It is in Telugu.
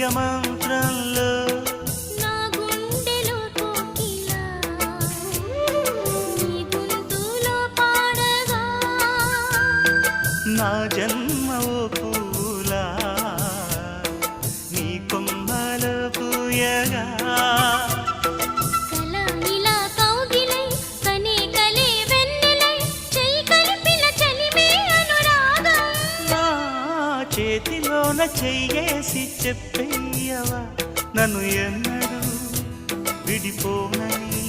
మంత్రంలో నా గుండెలో కోకిల నీ గొంతులో పాడగా నా జన్మ ఓ పూలా నీ కొమ్మలో పూయగా కల ఇలా కౌగిలై కనే కలే వెన్నెలై చెయ్యి కలిపిన చలిమే అనురాగం నా చేతిలోన చెయ్యేసి చెప్పేయవా నన్ను ఎన్నడూ విడిపోనని